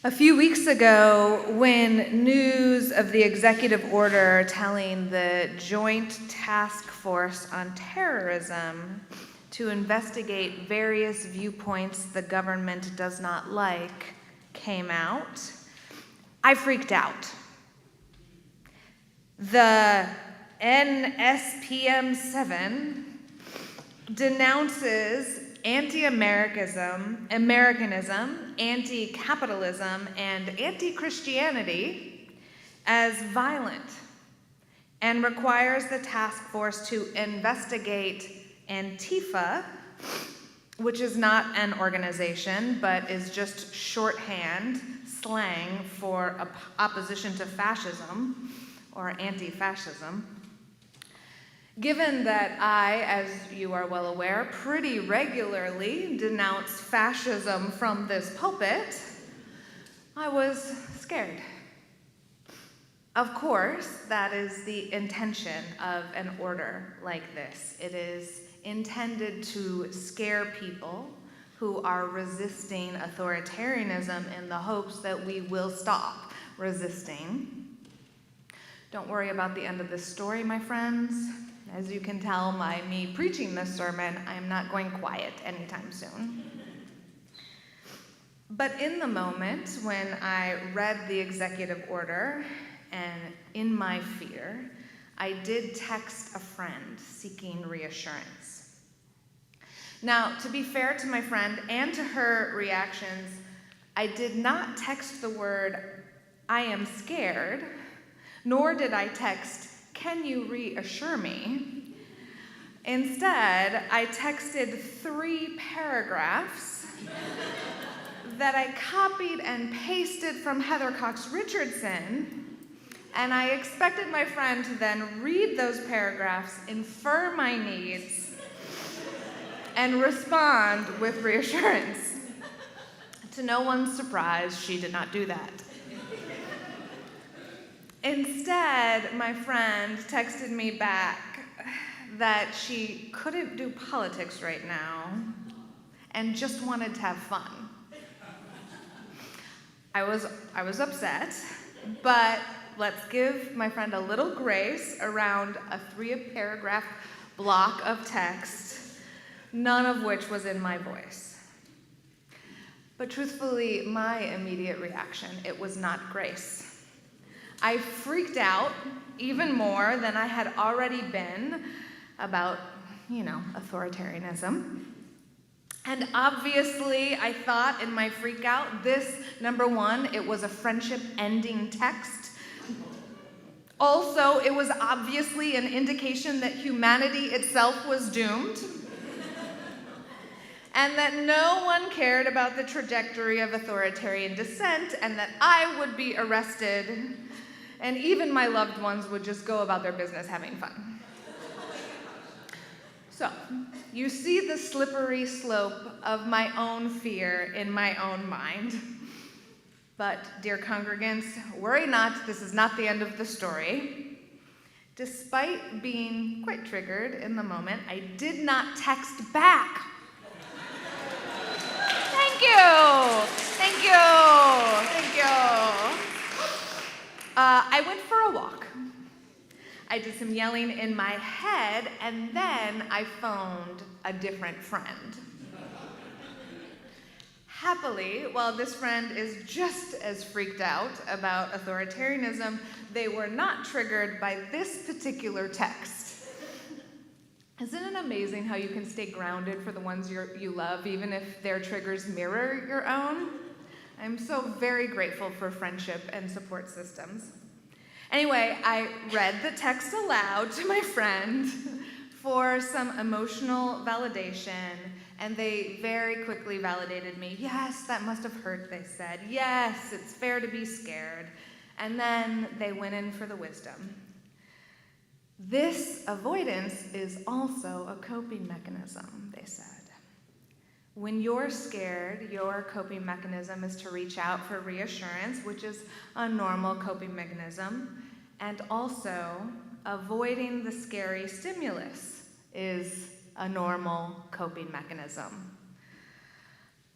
A few weeks ago, when news of the executive order telling the Joint Task Force on Terrorism to investigate various viewpoints the government does not like came out, I freaked out. The NSPM-7 denounces anti-Americanism, anti-capitalism, and anti-Christianity as violent and requires the task force to investigate Antifa, which is not an organization but is just shorthand slang for opposition to fascism or anti-fascism. Given that I, as you are well aware, pretty regularly denounce fascism from this pulpit, I was scared. Of course, that is the intention of an order like this. It is intended to scare people who are resisting authoritarianism in the hopes that we will stop resisting. Don't worry about the end of this story, my friends. As you can tell by me preaching this sermon, I am not going quiet anytime soon. But in the moment when I read the executive order, and in my fear, I did text a friend seeking reassurance. Now, to be fair to my friend and to her reactions, I did not text the word, "I am scared," nor did I text, "Can you reassure me?" Instead, I texted 3 paragraphs that I copied and pasted from Heather Cox Richardson, and I expected my friend to then read those paragraphs, infer my needs, and respond with reassurance. To no one's surprise, she did not do that. Instead, my friend texted me back that she couldn't do politics right now and just wanted to have fun. I was upset, but let's give my friend a little grace around a 3-paragraph block of text, none of which was in my voice. But truthfully, my immediate reaction, it was not grace. I freaked out even more than I had already been about, authoritarianism. And obviously, I thought in my freak out, this, number one, it was a friendship-ending text. Also, it was obviously an indication that humanity itself was doomed. And that no one cared about the trajectory of authoritarian dissent, and that I would be arrested, and even my loved ones would just go about their business having fun. So, you see the slippery slope of my own fear in my own mind. But, dear congregants, worry not, this is not the end of the story. Despite being quite triggered in the moment, I did not text back. Thank you. I went for a walk. I did some yelling in my head, and then I phoned a different friend. Happily, while this friend is just as freaked out about authoritarianism, they were not triggered by this particular text. Isn't it amazing how you can stay grounded for the ones you love, even if their triggers mirror your own? I'm so very grateful for friendship and support systems. Anyway, I read the text aloud to my friend for some emotional validation, and they very quickly validated me. Yes, that must have hurt, they said. Yes, it's fair to be scared. And then they went in for the wisdom. This avoidance is also a coping mechanism, they said. When you're scared, your coping mechanism is to reach out for reassurance, which is a normal coping mechanism, and also avoiding the scary stimulus is a normal coping mechanism.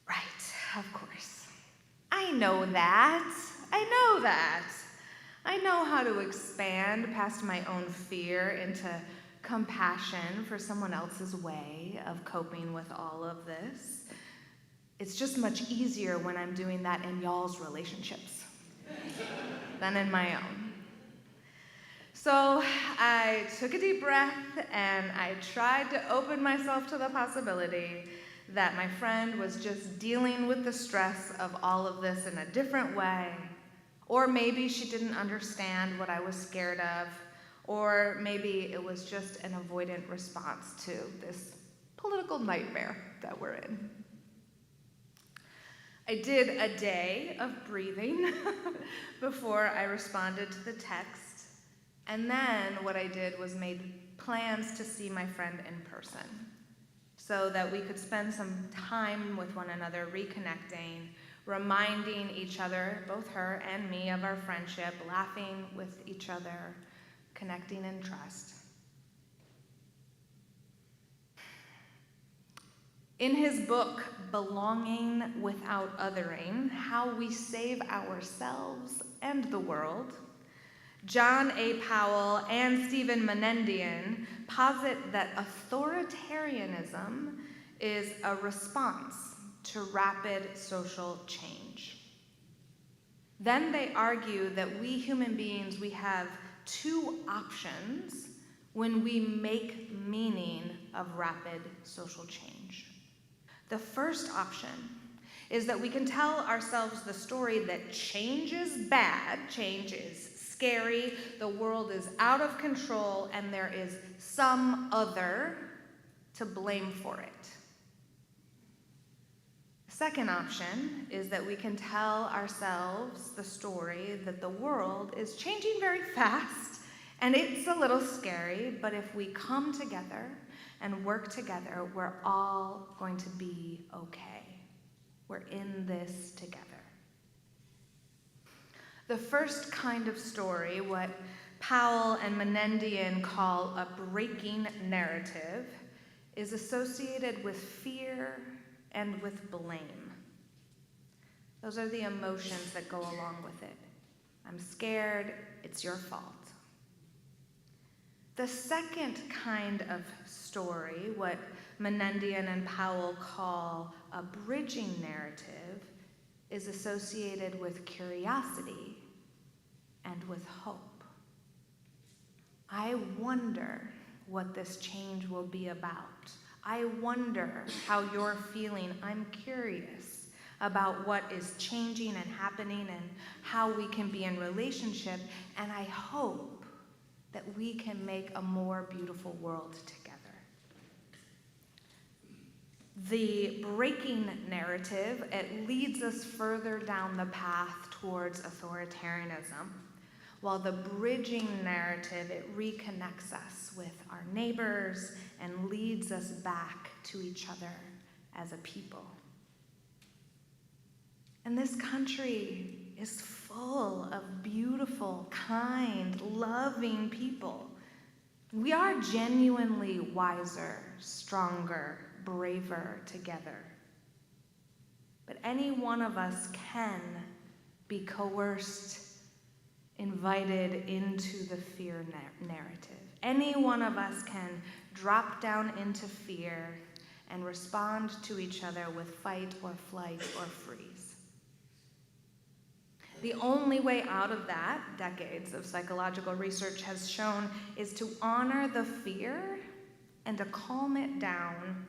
Right, of course. I I know that. I know that. I know how to expand past my own fear into compassion for someone else's way of coping with all of this. It's just much easier when I'm doing that in y'all's relationships than in my own. So I took a deep breath and I tried to open myself to the possibility that my friend was just dealing with the stress of all of this in a different way. Or maybe she didn't understand what I was scared of. Or maybe it was just an avoidant response to this political nightmare that we're in. I did a day of breathing before I responded to the text. And then what I did was made plans to see my friend in person so that we could spend some time with one another, reconnecting, reminding each other, both her and me, of our friendship, laughing with each other, connecting in trust. In his book, Belonging Without Othering, How We Save Ourselves and the World, John A. Powell and Stephen Menendian posit that authoritarianism is a response to rapid social change. Then they argue that we human beings, we have two options when we make meaning of rapid social change. The first option is that we can tell ourselves the story that change is bad, change is scary, the world is out of control, and there is some other to blame for it. The second option is that we can tell ourselves the story that the world is changing very fast, and it's a little scary, but if we come together and work together, we're all going to be okay. We're in this together. The first kind of story, what Powell and Menendian call a breaking narrative, is associated with fear and with blame. Those are the emotions that go along with it. I'm scared, it's your fault. The second kind of story, what Menendian and Powell call a bridging narrative, is associated with curiosity and with hope. I wonder what this change will be about. I wonder how you're feeling. I'm curious about what is changing and happening and how we can be in relationship, and I hope that we can make a more beautiful world together. The breaking narrative, it leads us further down the path towards authoritarianism, while the bridging narrative, it reconnects us with our neighbors and leads us back to each other as a people. And this country is full of beautiful, kind, loving people. We are genuinely wiser, stronger, braver together. But any one of us can be coerced, invited into the fear narrative. Any one of us can drop down into fear and respond to each other with fight or flight or freeze. The only way out of that, decades of psychological research has shown, is to honor the fear and to calm it down.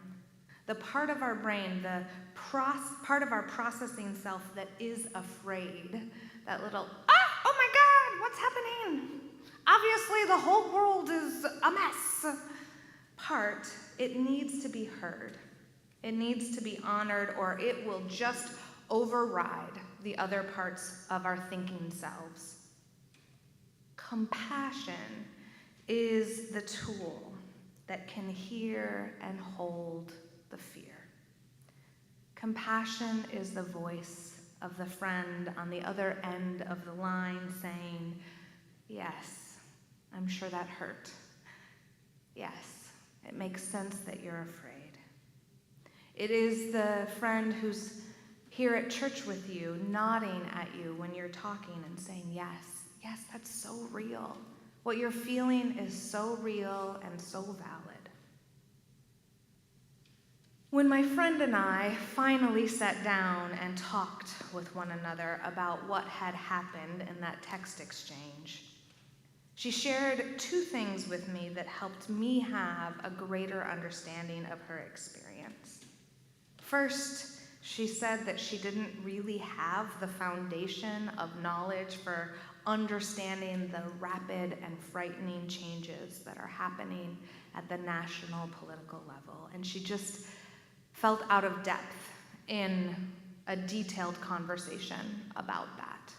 The part of our brain, the part of our processing self that is afraid, that little, oh my God, what's happening? Obviously the whole world is a mess part, it needs to be heard. It needs to be honored, or it will just override the other parts of our thinking selves. Compassion is the tool that can hear and hold the fear. Compassion is the voice of the friend on the other end of the line saying, yes, I'm sure that hurt. Yes, it makes sense that you're afraid. It is the friend who's here at church with you, nodding at you when you're talking and saying, yes, yes, that's so real. What you're feeling is so real and so valid. When my friend and I finally sat down and talked with one another about what had happened in that text exchange, she shared two things with me that helped me have a greater understanding of her experience. First, she said that she didn't really have the foundation of knowledge for understanding the rapid and frightening changes that are happening at the national political level, and she just felt out of depth in a detailed conversation about that.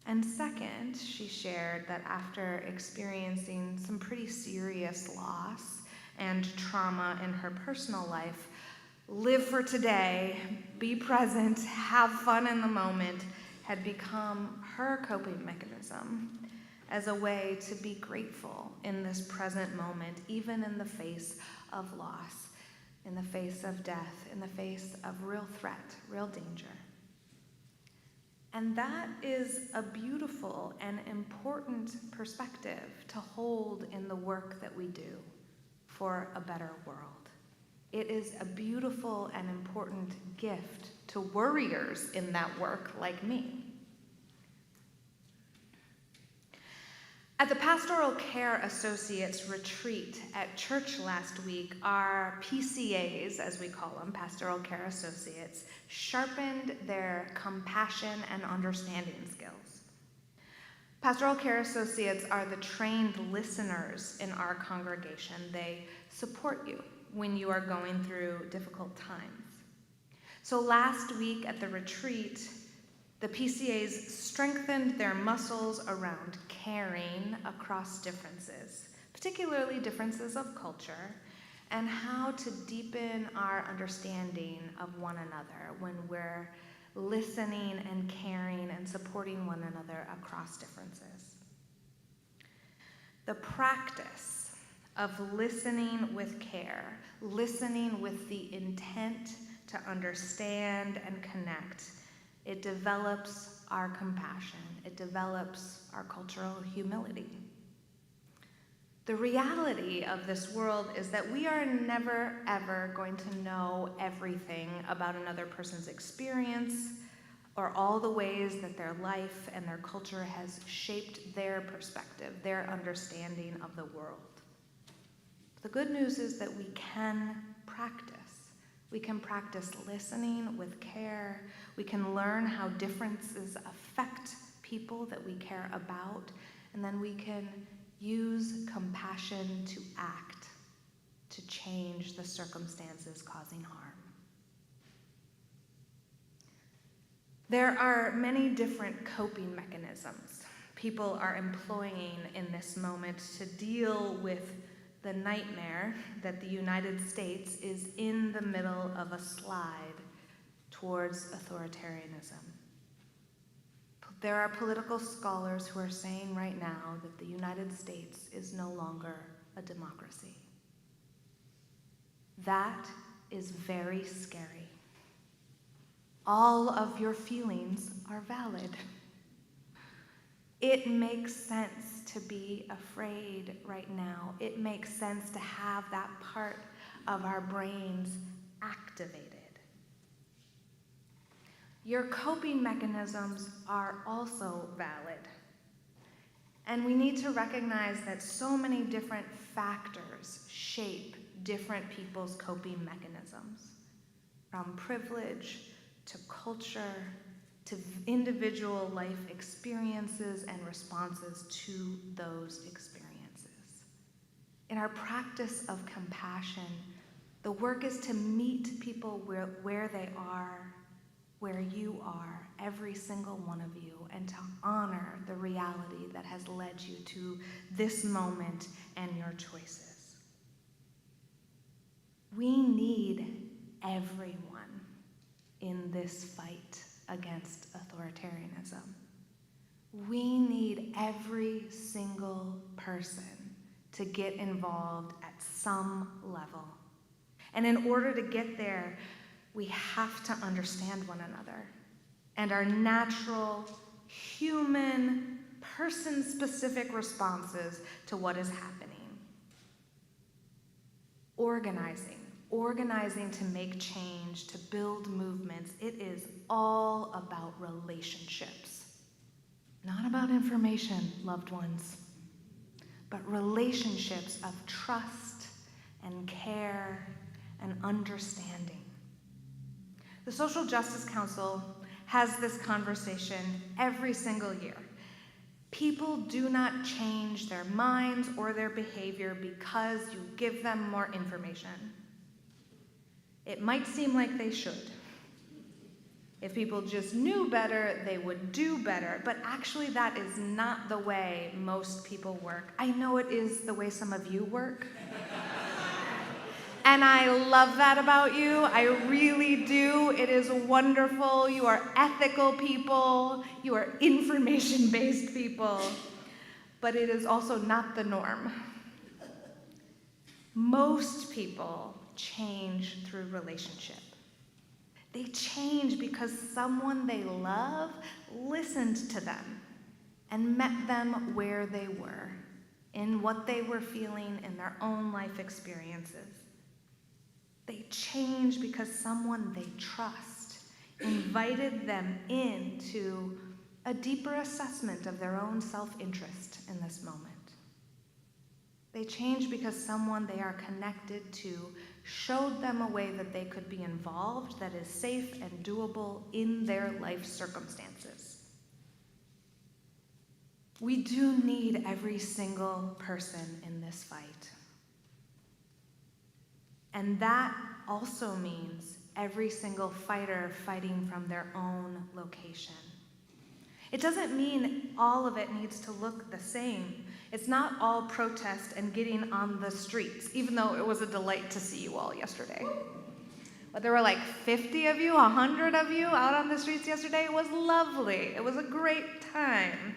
And second, she shared that after experiencing some pretty serious loss and trauma in her personal life, live for today, be present, have fun in the moment, had become her coping mechanism as a way to be grateful in this present moment, even in the face of loss, in the face of death, in the face of real threat, real danger. And that is a beautiful and important perspective to hold in the work that we do for a better world. It is a beautiful and important gift to worriers in that work like me. At the Pastoral Care Associates retreat at church last week, our PCAs, as we call them, Pastoral Care Associates, sharpened their compassion and understanding skills. Pastoral Care Associates are the trained listeners in our congregation. They support you when you are going through difficult times. So last week at the retreat, the PCAs strengthened their muscles around caring across differences, particularly differences of culture, and how to deepen our understanding of one another when we're listening and caring and supporting one another across differences. The practice of listening with care, listening with the intent to understand and connect, it develops our compassion. It develops our cultural humility. The reality of this world is that we are never, ever going to know everything about another person's experience or all the ways that their life and their culture has shaped their perspective, their understanding of the world. The good news is that we can practice. We can practice listening with care. We can learn how differences affect people that we care about. And then we can use compassion to act, to change the circumstances causing harm. There are many different coping mechanisms people are employing in this moment to deal with the nightmare that the United States is in the middle of a slide towards authoritarianism. There are political scholars who are saying right now that the United States is no longer a democracy. That is very scary. All of your feelings are valid. It makes sense to be afraid right now. It makes sense to have that part of our brains activated. Your coping mechanisms are also valid. And we need to recognize that so many different factors shape different people's coping mechanisms, from privilege to culture, to individual life experiences and responses to those experiences. In our practice of compassion, the work is to meet people where they are, where you are, every single one of you, and to honor the reality that has led you to this moment and your choices. We need everyone in this fight against authoritarianism. We need every single person to get involved at some level. And in order to get there, we have to understand one another and our natural, human, person-specific responses to what is happening. Organizing to make change, to build movements. It is all about relationships. Not about information, loved ones, but relationships of trust and care and understanding. The Social Justice Council has this conversation every single year. People do not change their minds or their behavior because you give them more information. It might seem like they should. If people just knew better, they would do better. But actually, that is not the way most people work. I know it is the way some of you work. And I love that about you. I really do. It is wonderful. You are ethical people. You are information-based people. But it is also not the norm. Most people change through relationship. They change because someone they love listened to them and met them where they were, in what they were feeling in their own life experiences. They change because someone they trust invited them into a deeper assessment of their own self-interest in this moment. They change because someone they are connected to showed them a way that they could be involved that is safe and doable in their life circumstances. We do need every single person in this fight. And that also means every single fighter fighting from their own location. It doesn't mean all of it needs to look the same. It's not all protest and getting on the streets, even though it was a delight to see you all yesterday. But there were like 50 of you, 100 of you out on the streets yesterday. It was lovely. It was a great time.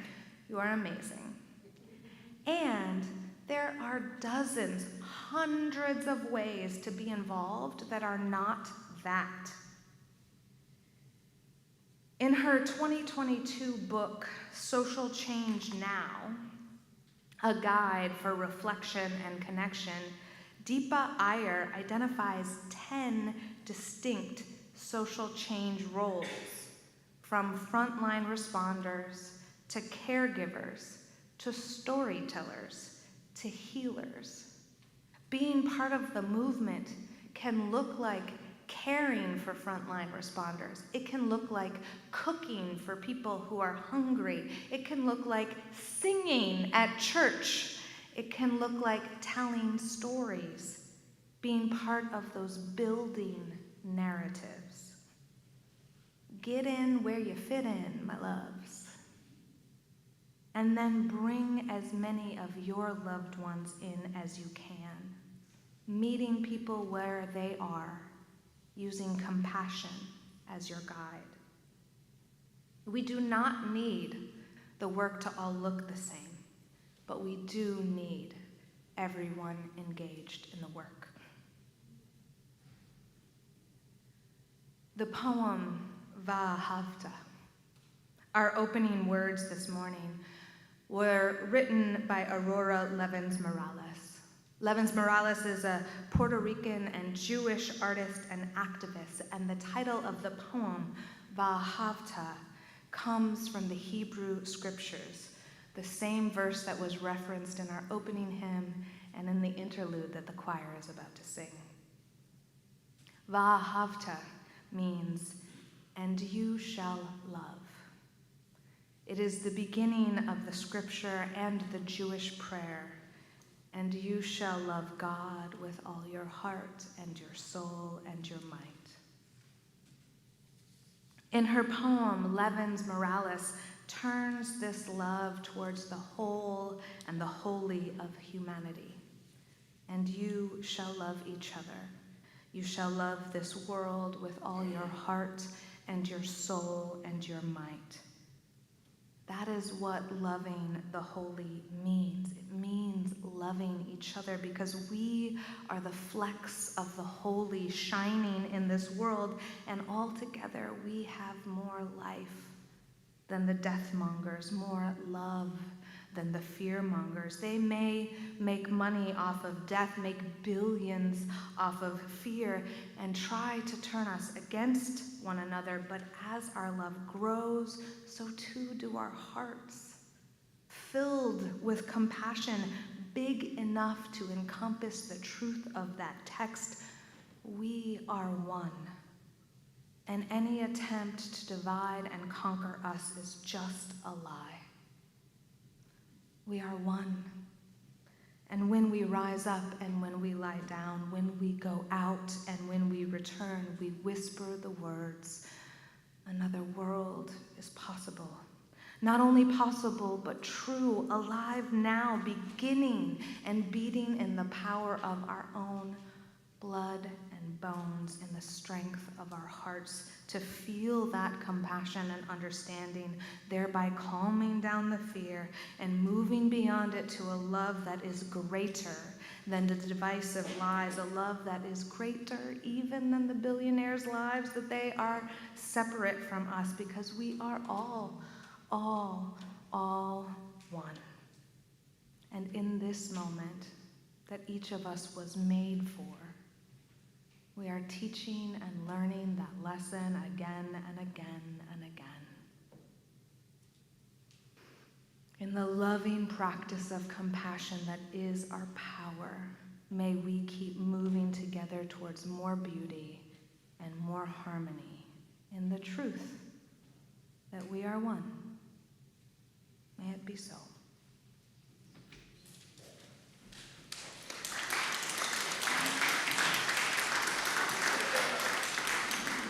You are amazing. And there are dozens, hundreds of ways to be involved that are not that. In her 2022 book, Social Change Now, a guide for reflection and connection, Deepa Iyer identifies 10 distinct social change roles, from frontline responders to caregivers to storytellers to healers. Being part of the movement can look like caring for frontline responders. It can look like cooking for people who are hungry. It can look like singing at church. It can look like telling stories, being part of those building narratives. Get in where you fit in, my loves. And then bring as many of your loved ones in as you can, meeting people where they are, using compassion as your guide. We do not need the work to all look the same, but we do need everyone engaged in the work. The poem Va'ahavta, our opening words this morning, were written by Aurora Levins Morales. Levins Morales is a Puerto Rican and Jewish artist and activist, and the title of the poem, Va'ahavta, comes from the Hebrew scriptures, the same verse that was referenced in our opening hymn and in the interlude that the choir is about to sing. Va'ahavta means, and you shall love. It is the beginning of the scripture and the Jewish prayer. And you shall love God with all your heart and your soul and your might. In her poem, Levins Morales turns this love towards the whole and the holy of humanity. And you shall love each other. You shall love this world with all your heart and your soul and your might. That is what loving the holy means. It means loving each other because we are the flecks of the holy shining in this world, and altogether we have more life than the deathmongers, more love than the fearmongers. They may make money off of death, make billions off of fear, and try to turn us against one another. But as our love grows, so too do our hearts, filled with compassion, big enough to encompass the truth of that text. We are one. And any attempt to divide and conquer us is just a lie. We are one. And when we rise up and when we lie down, when we go out and when we return, we whisper the words, another world is possible. Not only possible, but true, alive now, beginning and beating in the power of our own blood and bones, in the strength of our hearts, to feel that compassion and understanding, thereby calming down the fear and moving beyond it to a love that is greater than the divisive lies, a love that is greater even than the billionaires' lives, that they are separate from us because we are all one. And in this moment that each of us was made for, we are teaching and learning that lesson again and again and again. In the loving practice of compassion that is our power, may we keep moving together towards more beauty and more harmony in the truth that we are one. May it be so.